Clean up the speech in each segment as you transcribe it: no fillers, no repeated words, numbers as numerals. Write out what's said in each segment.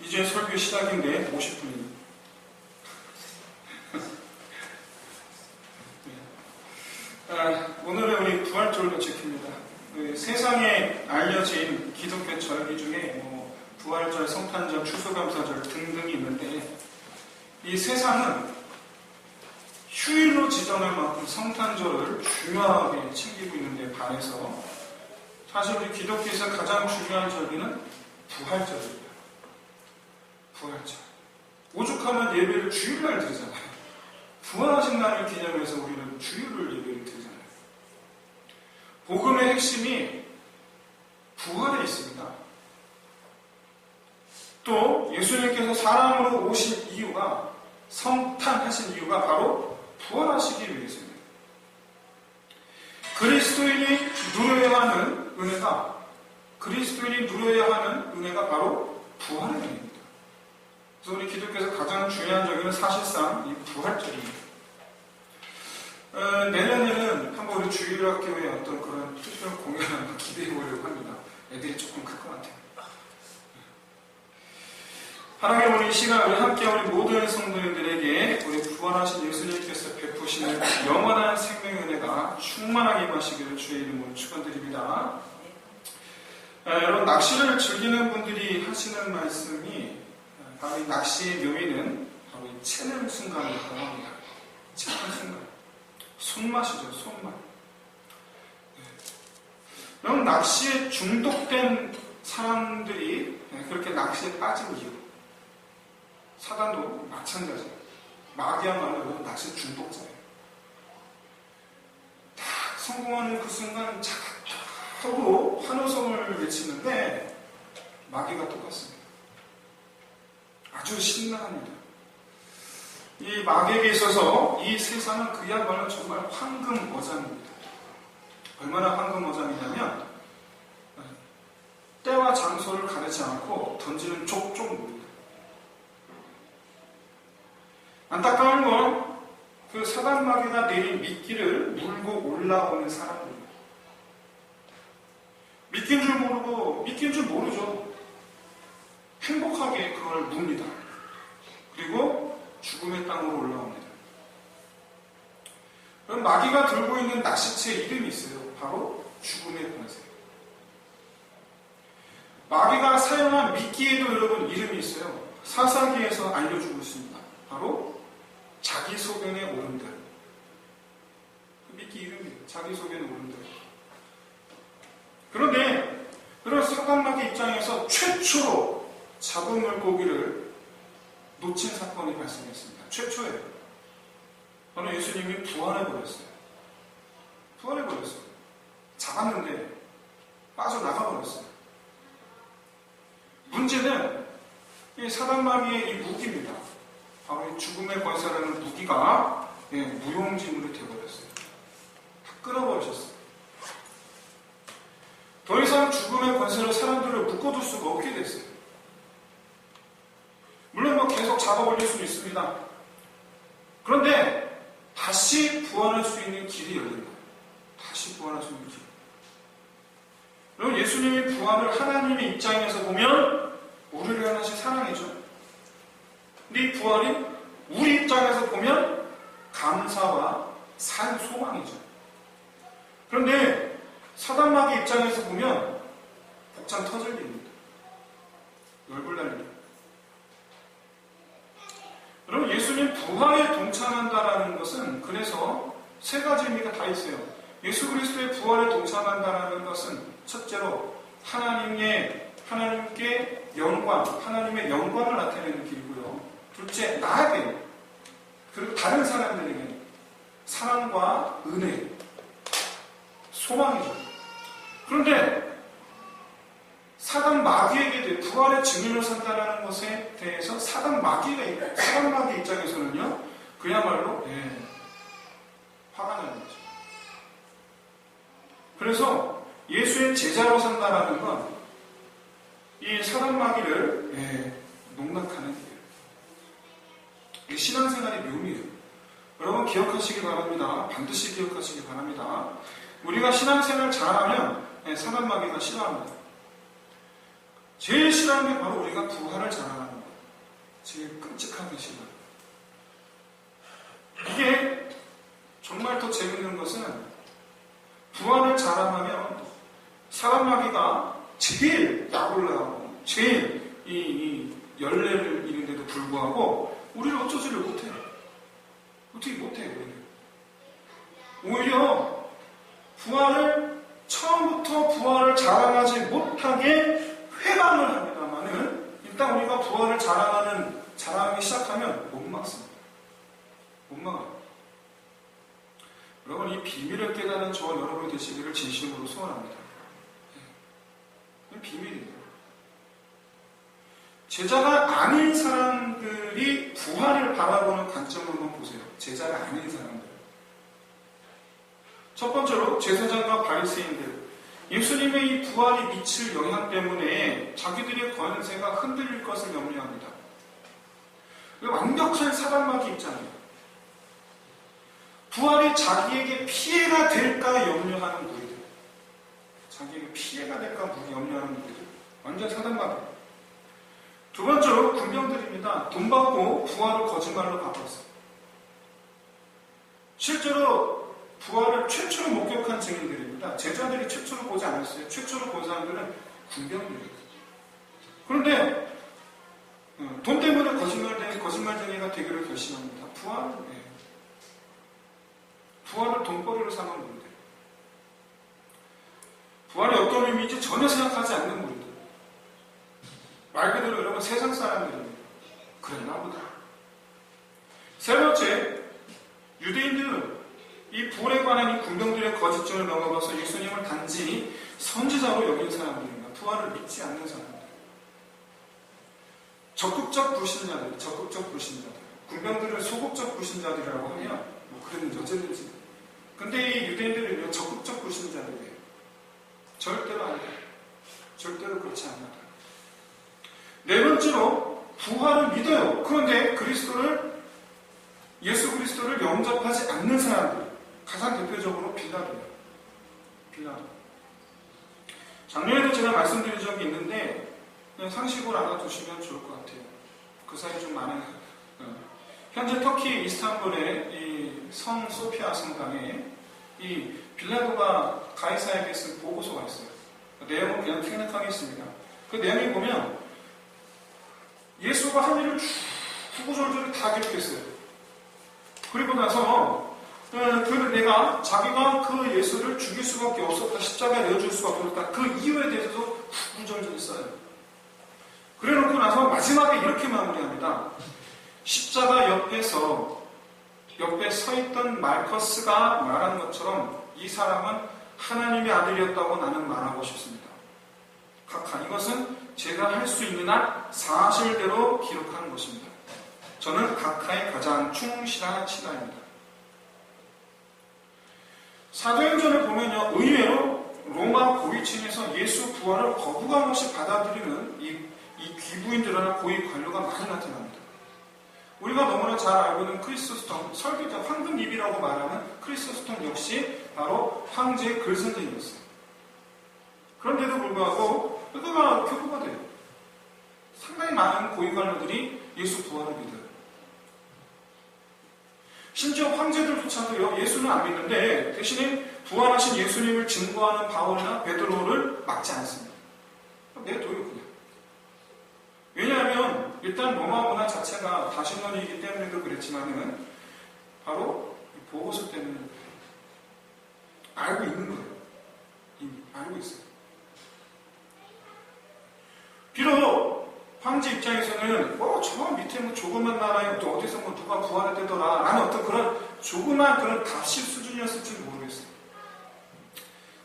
이제 설교 시작인데 50분이네요. 오늘은 우리 부활절도 지킵니다. 세상에 알려진 기독교 절기 중에 부활절, 성탄절, 추수감사절 등등이 있는데, 이 세상은 휴일로 지정할 만큼 성탄절을 중요하게 챙기고 있는데 반해서 사실 우리 기독교에서 가장 중요한 절기는 부활절입니다. 부활절. 오죽하면 예배를 주일날 드리잖아요. 부활하신 날을 기념해서 우리는 주일을 예배를 드리잖아요. 복음의 핵심이 부활에 있습니다. 또 예수님께서 사람으로 오신 이유가, 성탄하신 이유가 바로 부활하시기 위해서입니다. 그리스도인이 누려야 하는 은혜가 바로 부활의 은혜입니다. 그래서 우리 기독교에서 가장 중요한 절기는 사실상 이 부활절입니다. 내년에는 한번 우리 주일학교에 어떤 그런 특별 공연을 한번 기대해 보려고 합니다. 애들이 조금 클 것 같아요. 하나님, 오늘 이 시간 우리 함께 우리 모든 성도님들에게 우리 부활하신 예수님께서 베푸시는 영원한 생명의 은혜가 충만하게 임하시기를 주의 이름으로 축원드립니다. 여러분, 낚시를 즐기는 분들이 하시는 말씀이 바로 이 낚시의 묘미는 바로 이 채는 순간이라고 합니다. 채는 순간. 손맛이죠, 손맛. 여러분, 낚시에 중독된 사람들이 그렇게 낚시에 빠진 이유. 사단도 마찬가지예요. 마귀야말로 낚시 중독자예요. 딱 성공하는 그 순간 착 하고 환호성을 외치는데 마귀가 똑같습니다. 아주 신나합니다. 이 마귀에게 있어서 이 세상은 그야말로 정말 황금 어장입니다. 얼마나 황금 어장이냐면 때와 장소를 가리지 않고 던지는 족족입니다. 안타까운 건 그 사단 마귀가 내린 미끼를 물고 올라오는 사람들입니다. 미끼인 줄 모르죠. 행복하게 그걸 묵니다. 그리고 죽음의 땅으로 올라옵니다. 그럼 마귀가 들고 있는 낚시채의 이름이 있어요. 바로 죽음의 권세. 마귀가 사용한 미끼에도 여러분 이름이 있어요. 사사기에서 알려주고 있습니다. 바로 자기소견의 오름들. 그 미끼 이름이에요. 자기소견의 오름들. 그런데 그런 사단마귀 입장에서 최초로 잡은 물고기를 놓친 사건이 발생했습니다. 최초예요. 바로 예수님이 부활해버렸어요. 잡았는데 빠져나가버렸어요. 문제는 이 사단마귀의 이 무기입니다. 바로 이 죽음의 권세라는 무기가 무용지물이 되어버렸어요. 다 끊어버리셨어요. 더 이상 죽음의 권세로 사람들을 묶어둘 수가 없게 됐어요. 물론 계속 잡아올릴 수는 있습니다. 그런데 다시 부활할 수 있는 길이 열립니다. 다시 부활할 수 있는 길. 여러분, 예수님의 부활을 하나님의 입장에서 보면 우리를 향하신 사랑이죠. 근데 이 부활이 우리 입장에서 보면 감사와 산 소망이죠. 그런데 사단마귀 입장에서 보면 복장 터질 일입니다. 열불날 일입니다. 여러분, 예수님 부활에 동참한다라는 것은 그래서 세 가지 의미가 다 있어요. 예수 그리스도의 부활에 동참한다라는 것은 첫째로 하나님의 영광을 나타내는 길이고요. 둘째, 나에게 그리고 다른 사람들에게 사랑과 은혜, 소망이죠. 그런데 사단 마귀에게 부활의 증인으로 산다는 것에 대해서 사단 마귀 입장에서는요, 그야말로 화가 나는 거죠. 그래서 예수의 제자로 산다라는 건 이 사단 마귀를 농락하는 길이에요. 이게 신앙생활의 묘미예요. 여러분 기억하시기 바랍니다. 반드시 기억하시기 바랍니다. 우리가 신앙생활 잘하면 사단 마귀가 싫어합니다. 제일 싫어하는 게 바로 우리가 부활을 잘하는 겁니다. 제일 끔찍한 시간. 이게 정말 더 재밌는 것은 부활을 자랑하면 사람 마귀가 제일 약올라하고 제일 이 열매를 이루는데도 불구하고 우리를 어쩌지를 못해요. 어떻게 못해요, 우리는. 오히려 부활을 처음부터 부활을 자랑하지 못하게 회방을 합니다만은 일단 우리가 부활을 자랑하기 시작하면 못 막습니다. 못 막아요. 여러분, 이 비밀을 깨닫는 저와 여러분이 되시기를 진심으로 소원합니다. 비밀이에요. 제자가 아닌 사람들이 부활을 바라보는 관점으로만 보세요. 제자가 아닌 사람들. 첫 번째로 제사장과 바리새인들. 예수님의 이 부활이 미칠 영향 때문에 자기들의 권세가 흔들릴 것을 염려합니다. 완벽한 사람마귀 입장이에요. 부활이 자기에게 피해가 될까 염려하는 무리들. 자기에게 피해가 될까 염려하는 무리들. 완전 사단마귀. 두 번째로 군병들입니다. 돈 받고 부활을 거짓말로 바꿨어요. 실제로 부활을 최초로 목격한 증인들입니다. 제자들이 최초로 보지 않았어요. 최초로 본 사람들은 군병들이에요. 그런데 돈 때문에 거짓말쟁이가 되기를 결심합니다. 부활을 돈벌이로 삼은 분들. 부활이 어떤 의미인지 전혀 생각하지 않는 분들. 말 그대로 여러분 세상 사람들입니다. 그랬나 보다. 세 번째, 유대인들은 이 부활에 관한 이 군병들의 거짓증을 넘어가서 예수님을 단지 선지자로 여긴 사람들입니다. 부활을 믿지 않는 사람들. 적극적 불신자들. 군병들을 소극적 불신자들이라고 하면 뭐 그랬는지 어쨌는지. 근데 이 유대인들은 적극적 불신자들이에요. 절대로 안 돼요. 절대로 그렇지 않아요. 네 번째로 부활을 믿어요. 그런데 예수 그리스도를 영접하지 않는 사람들. 가장 대표적으로 빌라도예요. 빌라도. 작년에도 제가 말씀드린 적이 있는데 그냥 상식으로 알아두시면 좋을 것 같아요. 그 사이 좀 많은 현재 터키 이스탄불의 이 성 소피아 성당에 이 빌라도가 가이사에게 쓴 보고서가 있어요. 내용은 그냥 생략하겠습니다. 그 내용에 보면 예수가 한 일을 구구절절히 다 기록했어요. 그리고 나서 자기가 그 예수를 죽일 수밖에 없었다, 십자가에 내어줄 수밖에 없었다, 그 이유에 대해서도 구구절절히 써요. 그래놓고 나서 마지막에 이렇게 마무리합니다. 십자가 옆에 서 있던 말커스가 말한 것처럼 이 사람은 하나님의 아들이었다고 나는 말하고 싶습니다. 각하, 이것은 제가 할 수 있는 한 사실대로 기록한 것입니다. 저는 각하의 가장 충실한 신하입니다. 사도행전을 보면요, 의외로 로마 고위층에서 예수 부활을 거부감 없이 받아들이는 이 귀부인들이나 고위 관료가 많이 나타납니다. 우리가 너무나 잘 알고 있는 크리스토스톰, 설교자 황금입이라고 말하는 크리스토스톰 역시 바로 황제의 글선생이었어요. 그런데도 불구하고 그가 교부가 돼요. 상당히 많은 고위 관료들이 예수 부활을 믿어요. 심지어 황제들조차도요, 예수는 안 믿는데 대신에 부활하신 예수님을 증거하는 바울이나 베드로를 막지 않습니다. 내둬요, 그냥. 왜냐하면 일단 로마 문화 자체가 다신론이기 때문에도 그랬지만은 바로 보고서 때문에 알고 있는 거예요. 이미 알고 있어요. 비록 황제 입장에서는 저 밑에 조그만 나라에 또 어디서 누가 부활했다더라 라는 어떤 그런 조그만 그런 답실 수준이었을지 모르겠어요.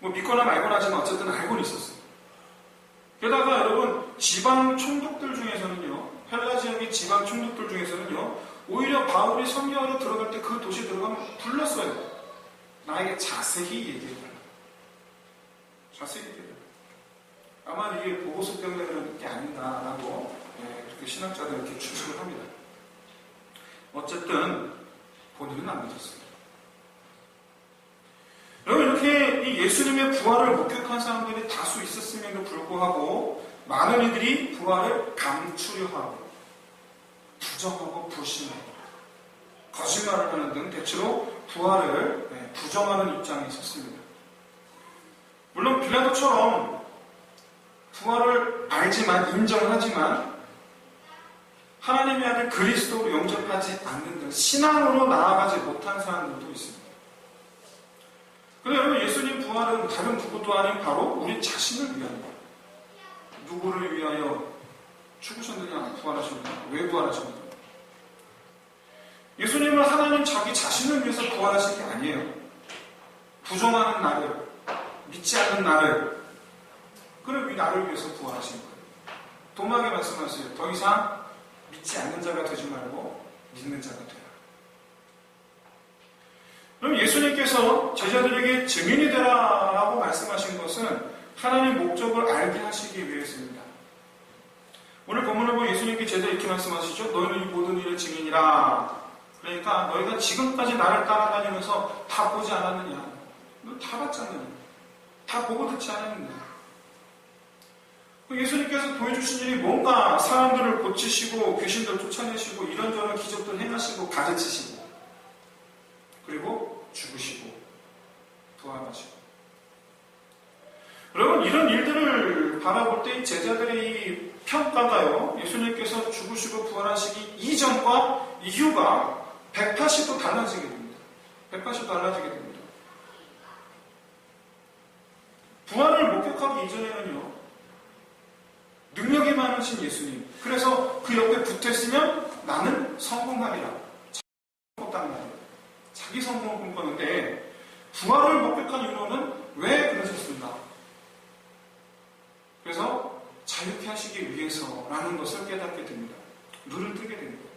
믿거나 말거나 하지만 어쨌든 알고는 있었어요. 게다가 여러분, 지방 총독들 중에서는요, 헬라 지역의 지방 총독들 중에서는요, 오히려 바울이 성경으로 들어갈 때 그 도시 들어가면 불렀어요. 나에게 자세히 얘기해달라. 자세히 얘기해달라. 아마 이게 보고서 때문에 그런 게 아닌가라고 그렇게 신학자들은 이렇게 추측을 합니다. 어쨌든 본인은 안 믿었어요. 여러분, 이렇게 이 예수님의 부활을 목격한 사람들이 다수 있었음에도 불구하고 많은 이들이 부활을 감추려 하고 부정하고 불신하고 거짓말을 하는 등 대체로 부활을 부정하는 입장에 있었습니다. 물론 빌라도처럼 부활을 알지만 인정하지만 하나님의 아들 그리스도로 영접하지 않는 등 신앙으로 나아가지 못한 사람들도 있습니다. 그런데 여러분, 예수님 부활은 다른 누구도 아닌 바로 우리 자신을 위한 거예요. 누구를 위하여 죽으셨느냐, 부활하셨느냐, 왜 부활하셨느냐. 예수님은 하나님 자기 자신을 위해서 부활하신 게 아니에요. 부정하는 나를, 믿지 않는 나를, 그럼 이 나를 위해서 부활하신 거예요. 도마에게 말씀하세요. 더 이상 믿지 않는 자가 되지 말고 믿는 자가 되라. 그럼 예수님께서 제자들에게 증인이 되라라고 말씀하신 것은 하나님의 목적을 알게 하시기 위해서입니다. 오늘 본문을 보면 예수님께 제자 이렇게 말씀하시죠. 너희는 이 모든 일의 증인이라. 그러니까 너희가 지금까지 나를 따라다니면서 다 보지 않았느냐? 너 다 봤지 않느냐? 다 보고 듣지 않았느냐? 예수님께서 보여주신 일이 뭔가 사람들을 고치시고 귀신들 쫓아내시고 이런저런 기적들 행하시고 가르치시고 그리고 죽으시고 부활하시고. 여러분, 이런 일들을 바라볼 때 제자들의 이 평가가요, 예수님께서 죽으시고 부활하시기 이전과 이후가 180도 달라지게 됩니다. 180도 달라지게 됩니다. 부활을 목격하기 이전에는요, 능력이 많으신 예수님, 그래서 그 옆에 붙어있으면 나는 성공하리라. 자기 성공을 꿈꿨는데 부활을 목격한 이유로는 왜 그러셨습니까? 그래서 자유케 하시기 위해서라는 것을 깨닫게 됩니다. 눈을 뜨게 됩니다.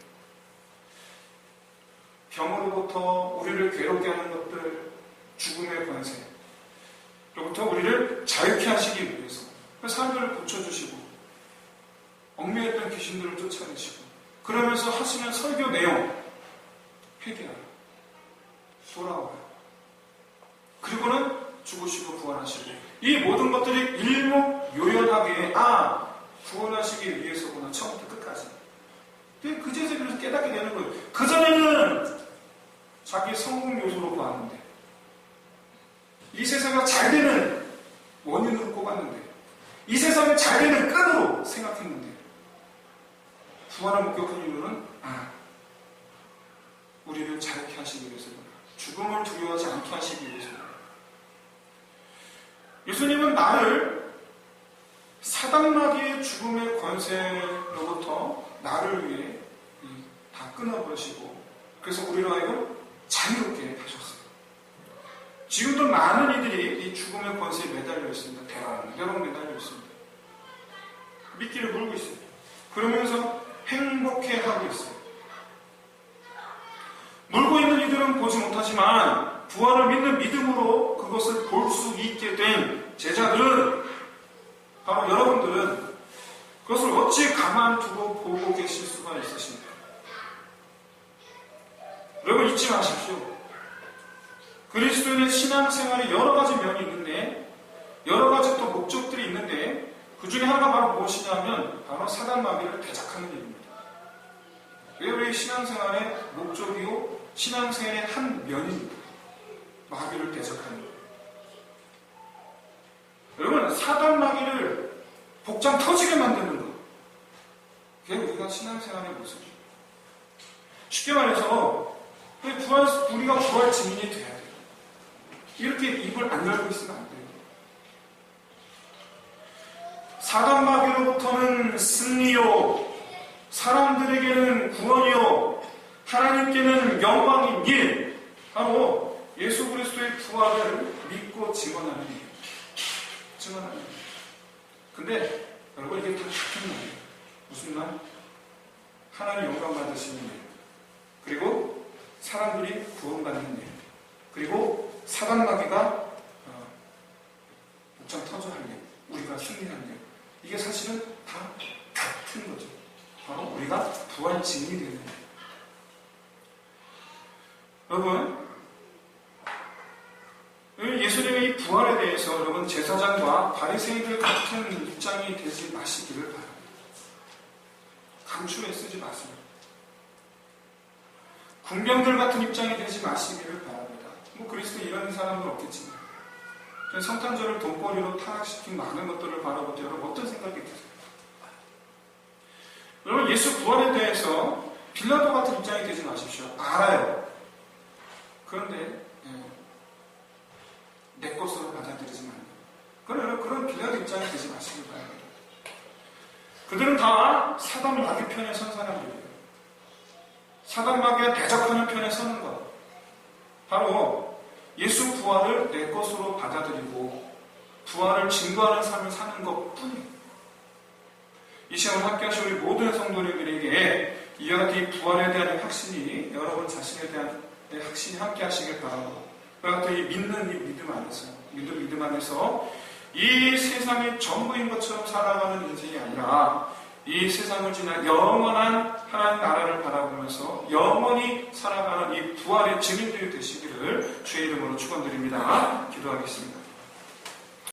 병으로부터 우리를 괴롭게 하는 것들, 죽음의 권세로부터 우리를 자유케 하시기 위해서 사람들을 고쳐주시고 얽매였던 귀신들을 쫓아내시고 그러면서 하시는 설교 내용, 회개하라, 돌아와라, 그리고는 죽으시고 부활하시고, 이 모든 것들이 일목요연하게 구원하시기 위해서구나, 처음부터 끝까지. 그 제자들을 깨닫게 되는 거예요. 그전에는 자기의 성공 요소로 보았는데, 이 세상이 잘 되는 원인으로 꼽았는데, 이 세상이 잘 되는 끈으로 생각했는데, 부활을 목격한 이유는 우리를 자유케 하시기 위해서구나, 죽음을 두려워하지 않게 하시기 위해서구나. 예수님은 나를 사단마귀의 죽음의 권세로부터 나를 위해 다 끊어버리시고, 그래서 우리로 하여금 자유롭게 하셨어요. 지금도 많은 이들이 이 죽음의 권세에 매달려 있습니다. 대롱대롱 매달려 있습니다. 미끼를 물고 있어요. 그러면서 행복해하고 있어요. 물고 있는 이들은 보지 못하지만 부활을 믿는 믿음으로 그것을 볼 수 있게 된 제자들은, 바로 여러분들은 그것을 어찌 가만두고 보고 계실 수가 있으십니까? 여러분, 잊지 마십시오. 그리스도인의 신앙생활에 여러 가지 면이 있는데, 여러 가지 또 목적들이 있는데, 그 중에 하나가 바로 무엇이냐면 바로 사단마귀를 대적하는 일입니다. 왜 우리 신앙생활의 목적이요, 신앙생활의 한 면입니다. 마귀를 대적하는 것. 여러분, 사단마귀를 복장 터지게 만드는 것, 그게 우리가 신앙생활의 모습이에요. 쉽게 말해서 우리가 부활 증인이 돼야 돼요. 이렇게 입을 안 열고 있으면 안 돼요. 사단마귀로부터는 승리요, 사람들에게는 구원이요, 하나님께는 영광인 일, 바로 예수 그리스도의 부활을 믿고 증언하는 일. 증언하는 일. 근데 여러분, 이게 다 같은 말이에요. 무슨 말? 하나님 영광 받으시는 일, 그리고 사람들이 구원받는 일, 그리고 사단마귀가 복장 터져 할 일, 우리가 승리하는 일. 이게 사실은 다 같은 거죠. 바로 우리가 부활 증인이 되는 일. 여러분, 예수님의 이 부활에 대해서 여러분, 제사장과 바리새인들 같은 입장이 되지 마시기를 바랍니다. 감추에 쓰지 마세요. 군병들 같은 입장이 되지 마시기를 바랍니다. 그리스도 이런 사람은 없겠지만 성탄절을 돈벌이로 타락시킨 많은 것들을 바라볼 때 여러분 어떤 생각이 드세요? 여러분 예수 부활에 대해서 빌라도 같은 입장이 되지 마십시오. 알아요. 그런데 내 것으로 받아들이지 말고 그런 빌라도 입장이 되지 마시길 바랍니다. 그들은 다 사단 마귀 편에 선 사람들이에요. 사단 마귀에 대적하는 편에 서는 것. 바로 예수 부활을 내 것으로 받아들이고 부활을 증거하는 삶을 사는 것뿐이에요. 이 시간 함께 하신 우리 모든 성도님들에게 이와 같은 부활에 대한 확신이 여러분 자신에 대한 확신이 함께 하시길 바랍니다. 그리고 또 이 믿는 이 믿음 안에서 이 세상이 전부인 것처럼 살아가는 인생이 아니라 이 세상을 지나 영원한 하나님 나라를 바라보면서 영원히 살아가는 이 부활의 증인들이 되시기를 주의 이름으로 축원드립니다. 기도하겠습니다.